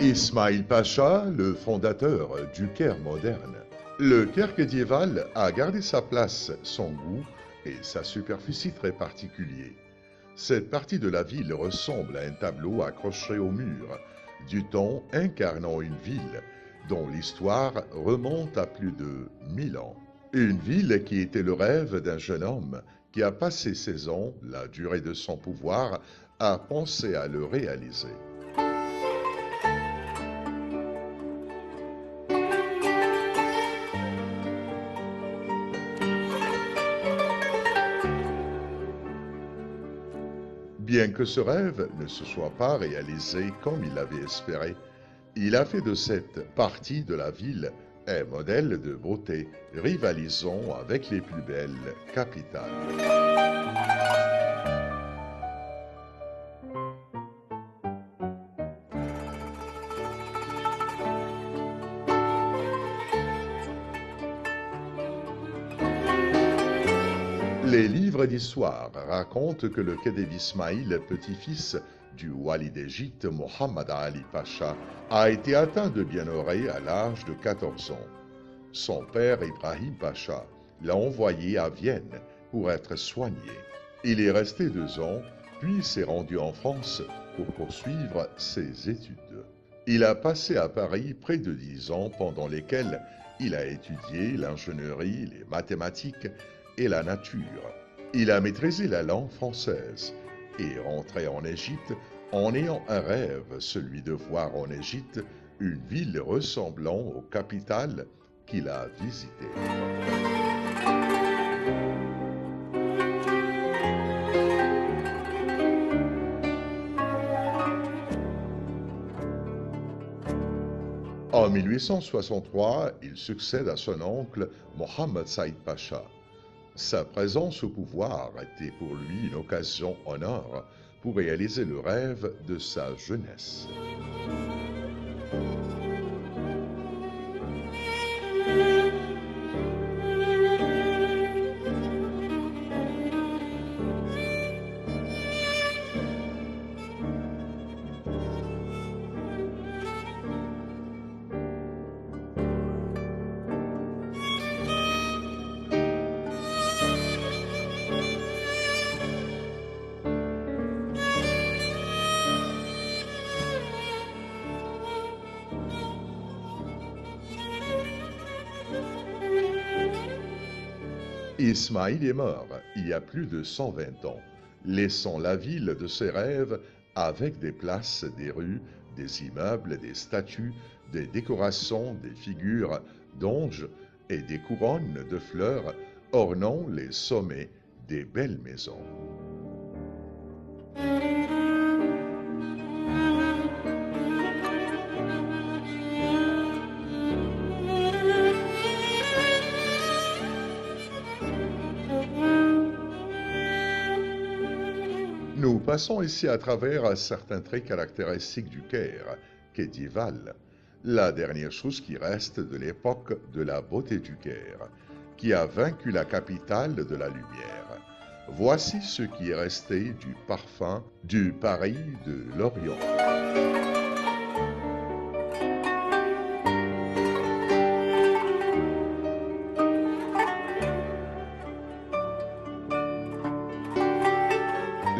Ismail Pacha, le fondateur du Caire moderne. Le Caire médiéval a gardé sa place, son goût et sa superficie très particuliers. Cette partie de la ville ressemble à un tableau accroché au mur, du temps incarnant une ville dont l'histoire remonte à plus de 1000 ans. Une ville qui était le rêve d'un jeune homme qui a passé 16 ans, la durée de son pouvoir, à penser à le réaliser. Bien que ce rêve ne se soit pas réalisé comme il l'avait espéré, il a fait de cette partie de la ville un modèle de beauté rivalisant avec les plus belles capitales. Les livres d'histoire racontent que le Khedive Ismail, petit-fils du wali d'Égypte Mohammed Ali Pacha, a été atteint de bienheurée à l'âge de 14 ans. Son père Ibrahim Pacha l'a envoyé à Vienne pour être soigné. Il est resté 2 ans, puis s'est rendu en France pour poursuivre ses études. Il a passé à Paris près de 10 ans pendant lesquels il a étudié l'ingénierie, les mathématiques et la nature. Il a maîtrisé la langue française et est rentré en Égypte en ayant un rêve, celui de voir en Égypte une ville ressemblant aux capitales qu'il a visitées. En 1863, il succède à son oncle Mohammed Saïd Pacha. Sa présence au pouvoir était pour lui une occasion en or pour réaliser le rêve de sa jeunesse. Ismail est mort il y a plus de 120 ans, laissant la ville de ses rêves avec des places, des rues, des immeubles, des statues, des décorations, des figures d'anges et des couronnes de fleurs ornant les sommets des belles maisons. Nous passons ici à travers certains traits caractéristiques du Caire médiéval, la dernière chose qui reste de l'époque de la beauté du Caire, qui a vaincu la capitale de la lumière. Voici ce qui est resté du parfum du Paris de l'Orient.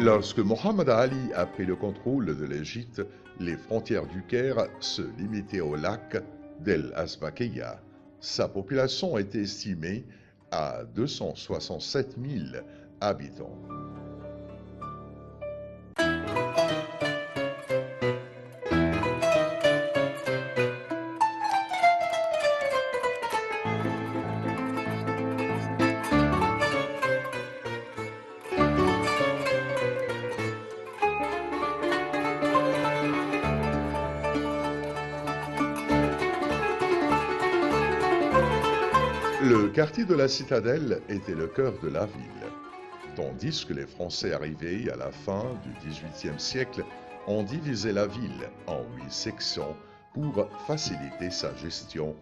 Lorsque Mohammed Ali a pris le contrôle de l'Égypte, les frontières du Caire se limitaient au lac d'El Asbaqiya. Sa population était estimée à 267 000 habitants. Le quartier de la Citadelle était le cœur de la ville, tandis que les Français arrivés à la fin du XVIIIe siècle ont divisé la ville en 8 sections pour faciliter sa gestion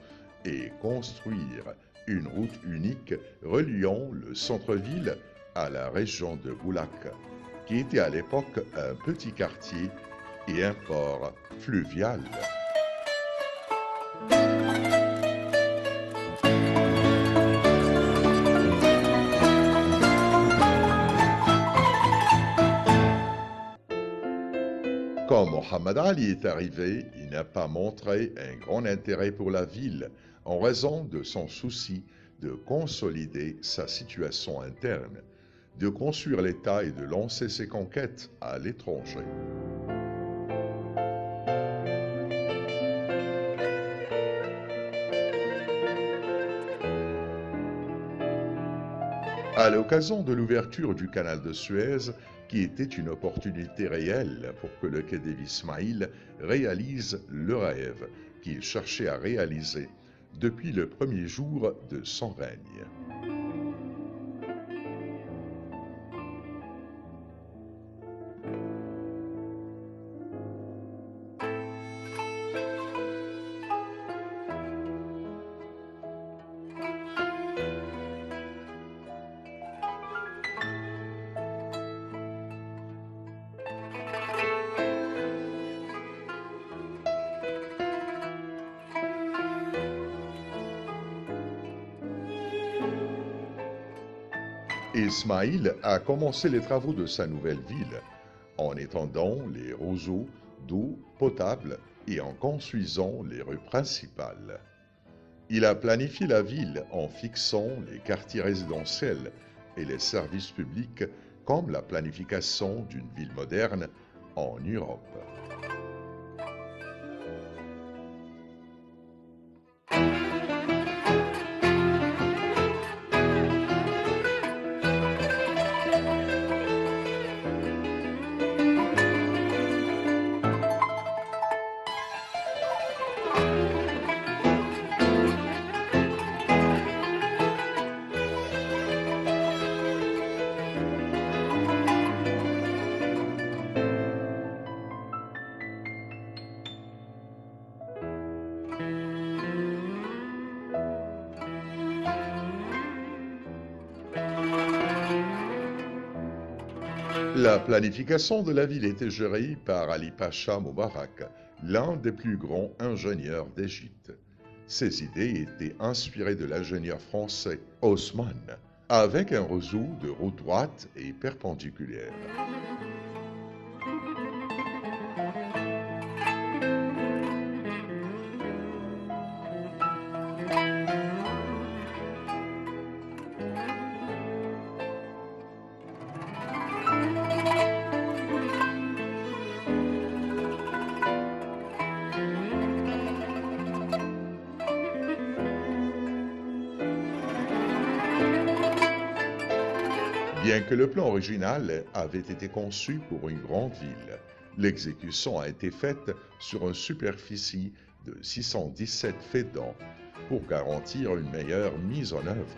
et construire une route unique reliant le centre-ville à la région de Boulak, qui était à l'époque un petit quartier et un port fluvial. Mohammad Ali est arrivé, il n'a pas montré un grand intérêt pour la ville en raison de son souci de consolider sa situation interne, de construire l'État et de lancer ses conquêtes à l'étranger. À l'occasion de l'ouverture du canal de Suez, qui était une opportunité réelle pour que le Khedive Ismaïl réalise le rêve qu'il cherchait à réaliser depuis le premier jour de son règne. Ismaïl a commencé les travaux de sa nouvelle ville en étendant les roseaux d'eau potable et en construisant les rues principales. Il a planifié la ville en fixant les quartiers résidentiels et les services publics comme la planification d'une ville moderne en Europe. La planification de la ville était gérée par Ali Pacha Moubarak, l'un des plus grands ingénieurs d'Égypte. Ses idées étaient inspirées de l'ingénieur français Haussmann, avec un réseau de routes droites et perpendiculaires. Bien que le plan original avait été conçu pour une grande ville, l'exécution a été faite sur une superficie de 617 fédans pour garantir une meilleure mise en œuvre.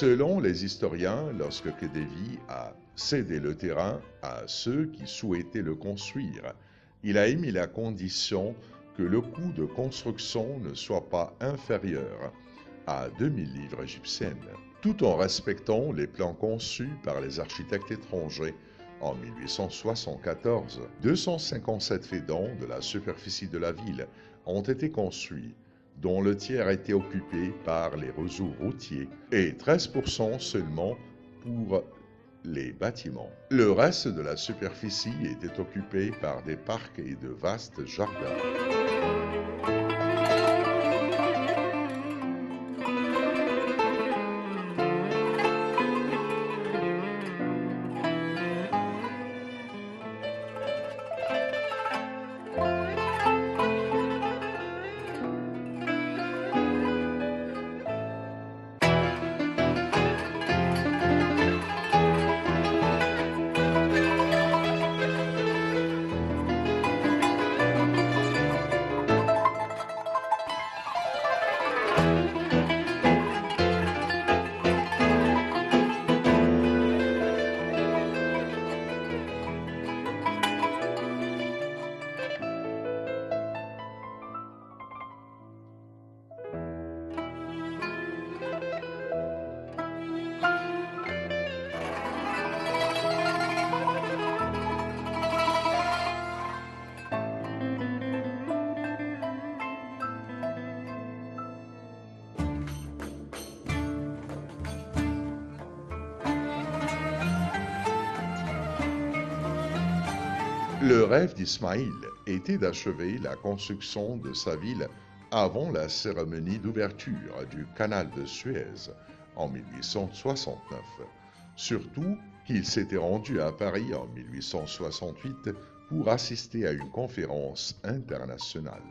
Selon les historiens, lorsque Khedive a cédé le terrain à ceux qui souhaitaient le construire, il a émis la condition que le coût de construction ne soit pas inférieur à 2000 livres égyptiennes, tout en respectant les plans conçus par les architectes étrangers. En 1874, 257 fédans de la superficie de la ville ont été construits, dont le tiers était occupé par les réseaux routiers et 13% seulement pour les bâtiments. Le reste de la superficie était occupé par des parcs et de vastes jardins. Le rêve d'Ismaïl était d'achever la construction de sa ville avant la cérémonie d'ouverture du canal de Suez en 1869, surtout qu'il s'était rendu à Paris en 1868 pour assister à une conférence internationale.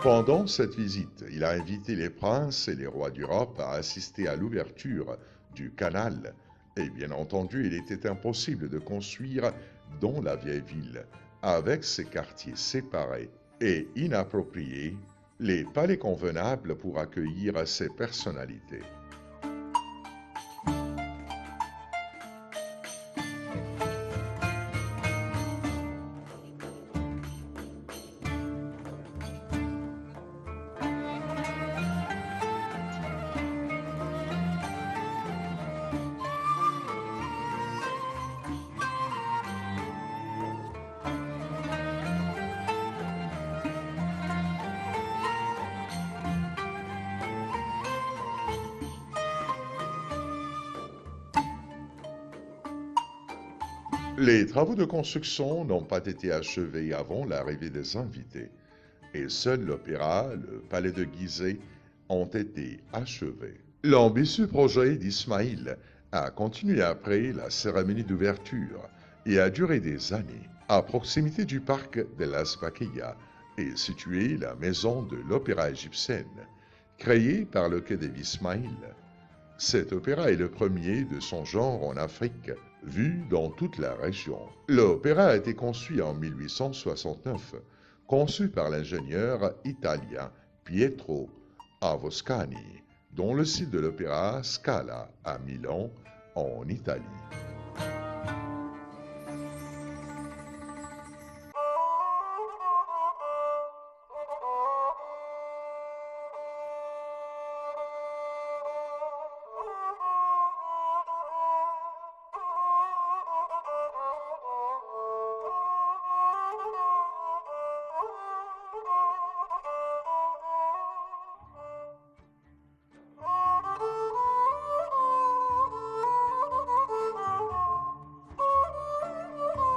Pendant cette visite, il a invité les princes et les rois d'Europe à assister à l'ouverture du canal. Et bien entendu, il était impossible de construire dans la vieille ville, avec ses quartiers séparés et inappropriés, les palais convenables pour accueillir ces personnalités. Les travaux de construction n'ont pas été achevés avant l'arrivée des invités, et seul l'opéra, le palais de Gizeh, ont été achevés. L'ambitieux projet d'Ismaïl a continué après la cérémonie d'ouverture et a duré des années. À proximité du parc de Las Baquillas est située la maison de l'opéra égyptienne, créée par le Khedive Ismaïl. Cet opéra est le premier de son genre en Afrique, vu dans toute la région. L'opéra a été construit en 1869, conçu par l'ingénieur italien Pietro Avoscani, dont le site de l'opéra Scala à Milan, en Italie.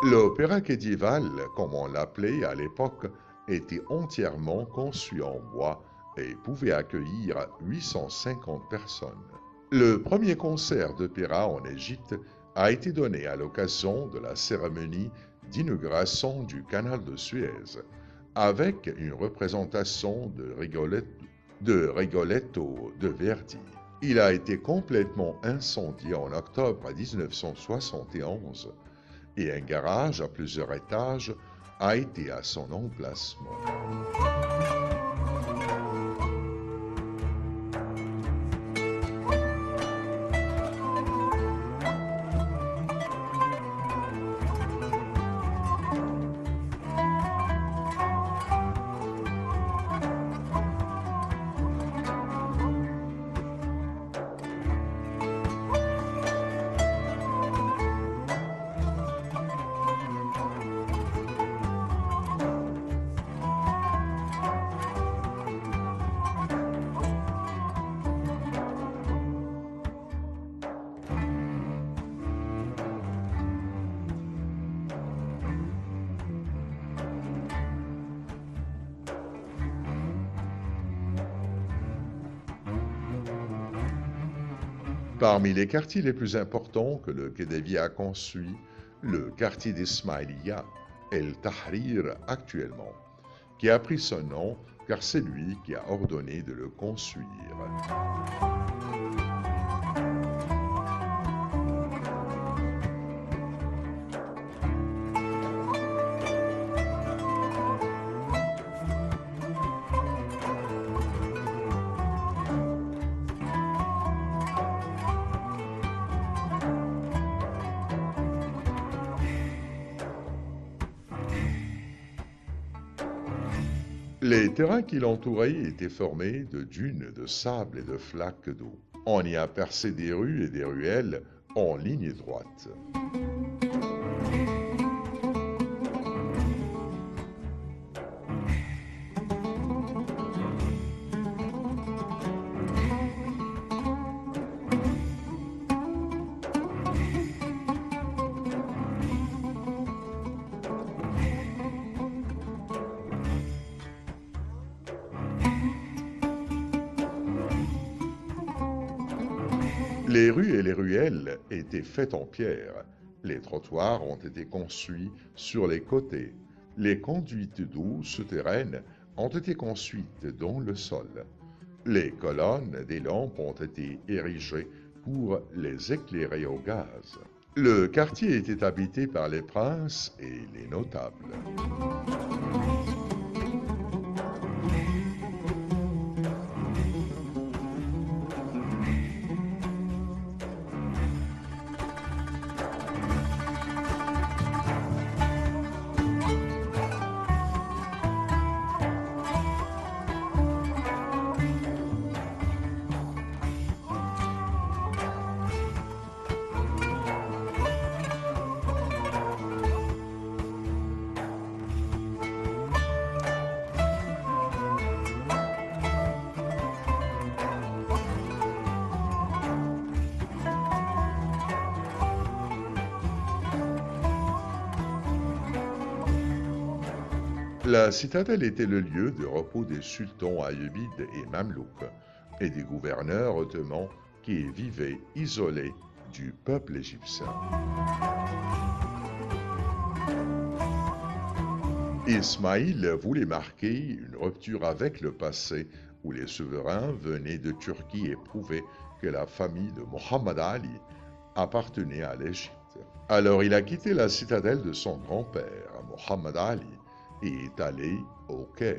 L'opéra médiéval, comme on l'appelait à l'époque, était entièrement conçu en bois et pouvait accueillir 850 personnes. Le premier concert d'opéra en Égypte a été donné à l'occasion de la cérémonie d'inauguration du canal de Suez, avec une représentation de Rigoletto de Verdi. Il a été complètement incendié en octobre 1971 et un garage à plusieurs étages a été à son emplacement. Parmi les quartiers les plus importants que le Khedive a conçus, le quartier d'Ismaïlia est le Tahrir actuellement, qui a pris son nom car c'est lui qui a ordonné de le construire. Les terrains qui l'entouraient étaient formés de dunes de sable et de flaques d'eau. On y a percé des rues et des ruelles en ligne droite. Les rues et les ruelles étaient faites en pierre. Les trottoirs ont été construits sur les côtés. Les conduites d'eau souterraines ont été construites dans le sol. Les colonnes des lampes ont été érigées pour les éclairer au gaz. Le quartier était habité par les princes et les notables. La citadelle était le lieu de repos des sultans ayyubides et mamelouks et des gouverneurs ottomans qui y vivaient isolés du peuple égyptien. Ismaïl voulait marquer une rupture avec le passé où les souverains venaient de Turquie et prouver que la famille de Mohammed Ali appartenait à l'Égypte. Alors il a quitté la citadelle de son grand-père, Mohammed Ali, et est allé au Caire.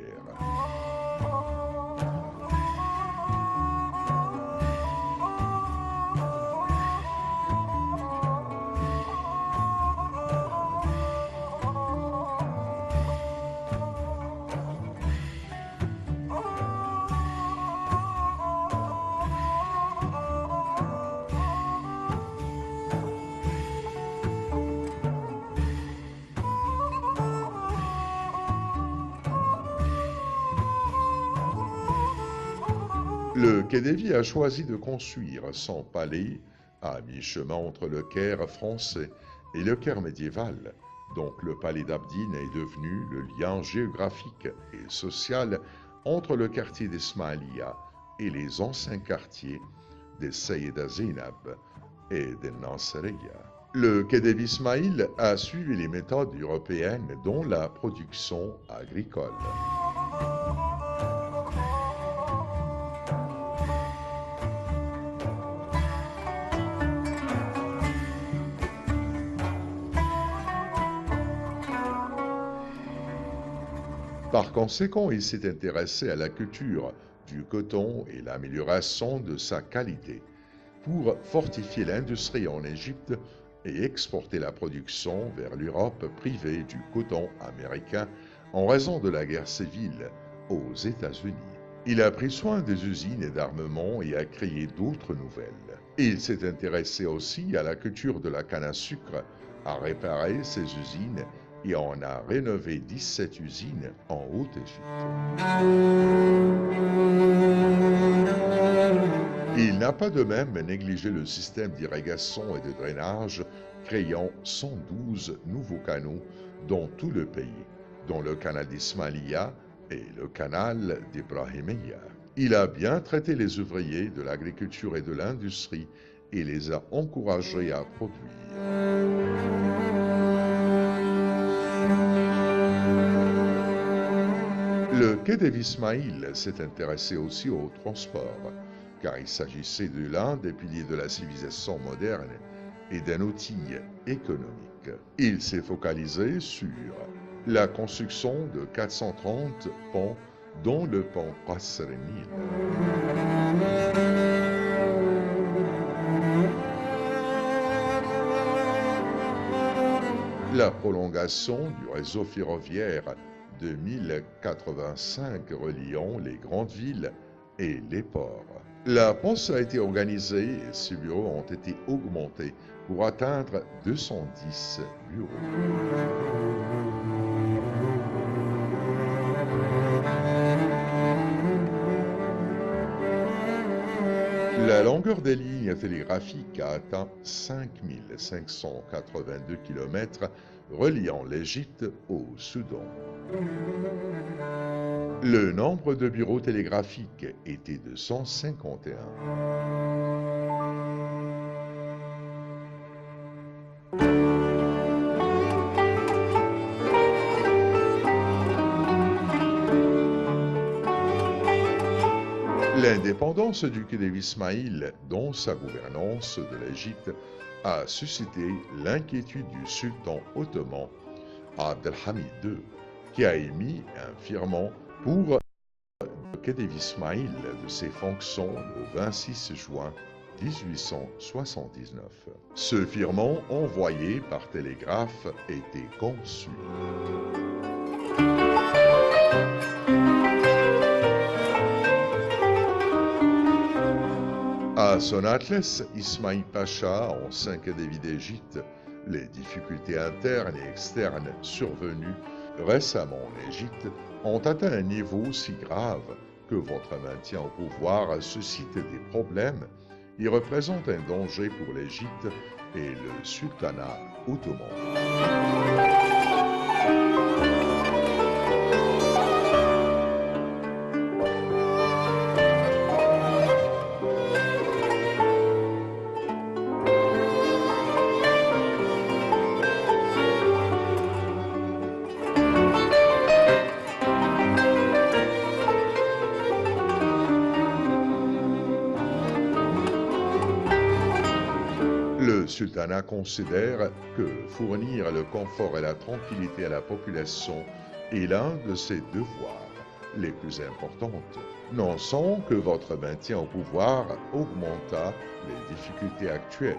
Le Khedive a choisi de construire son palais à mi-chemin entre le Caire français et le Caire médiéval. Donc le palais d'Abdine est devenu le lien géographique et social entre le quartier d'Ismaïlia et les anciens quartiers des Sayyida Zainab et de Nasriya. Le Khedive Ismaïl a suivi les méthodes européennes dont la production agricole. Par conséquent, il s'est intéressé à la culture du coton et l'amélioration de sa qualité pour fortifier l'industrie en Égypte et exporter la production vers l'Europe privée du coton américain en raison de la guerre civile aux États-Unis. Il a pris soin des usines d'armement et a créé d'autres nouvelles. Il s'est intéressé aussi à la culture de la canne à sucre, a réparé ses usines et en a rénové 17 usines en Haute-Égypte. Il n'a pas de même négligé le système d'irrigation et de drainage, créant 112 nouveaux canaux dans tout le pays, dont le canal d'Ismaïlia et le canal d'Ibrahimiya. Il a bien traité les ouvriers de l'agriculture et de l'industrie et les a encouragés à produire. Le Khedive Ismaïl s'est intéressé aussi au transport, car il s'agissait de l'un des piliers de la civilisation moderne et d'un outil économique. Il s'est focalisé sur la construction de 430 ponts, dont le pont Qasr el-Nil. La prolongation du réseau ferroviaire 2085 reliant les grandes villes et les ports. La poste a été organisée et ses bureaux ont été augmentés pour atteindre 210 bureaux. La longueur des lignes télégraphiques a atteint 5582 km reliant l'Égypte au Soudan. Le nombre de bureaux télégraphiques était de 151. L'indépendance du Khedive Ismaïl, dont sa gouvernance de l'Égypte, a suscité l'inquiétude du sultan ottoman Abdelhamid II, qui a émis un firman pour le Khedive Ismaïl de ses fonctions le 26 juin 1879. Ce firman, envoyé par télégraphe, était conçu. À son atlas, Ismaïl Pacha, ancien Khedive d'Égypte, les difficultés internes et externes survenues récemment en Égypte ont atteint un niveau si grave que votre maintien au pouvoir suscite des problèmes et représente un danger pour l'Égypte et le sultanat ottoman. Le sultanat considère que fournir le confort et la tranquillité à la population est l'un de ses devoirs les plus importants. Non sans que votre maintien au pouvoir augmenta les difficultés actuelles.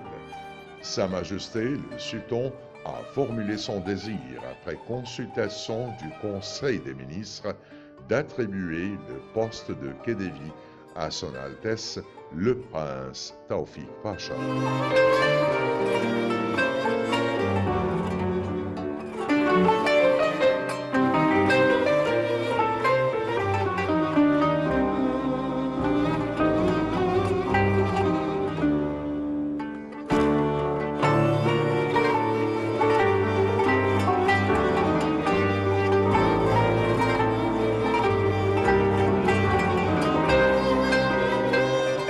Sa Majesté, le sultan, a formulé son désir, après consultation du Conseil des ministres, d'attribuer le poste de Khedive à son Altesse le prince Taoufik Pacha.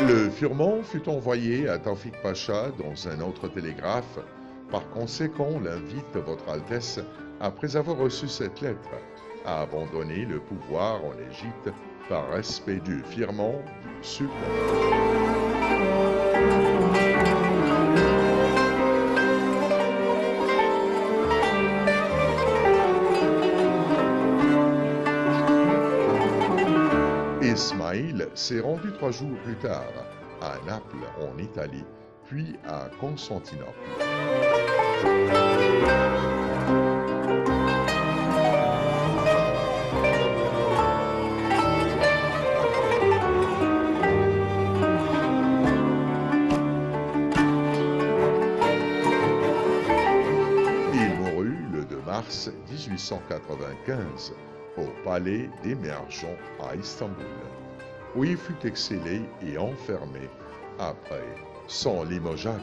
Le firman fut envoyé à Taoufik Pacha dans un autre télégraphe. Par conséquent, l'invite Votre Altesse, après avoir reçu cette lettre, à abandonner le pouvoir en Égypte par respect du firman du sultan. Ismaïl s'est rendu 3 jours plus tard à Naples, en Italie, puis à Constantinople. Il mourut le 2 mars 1895 au palais des Mergents à Istanbul, où il fut exilé et enfermé après son limogeage.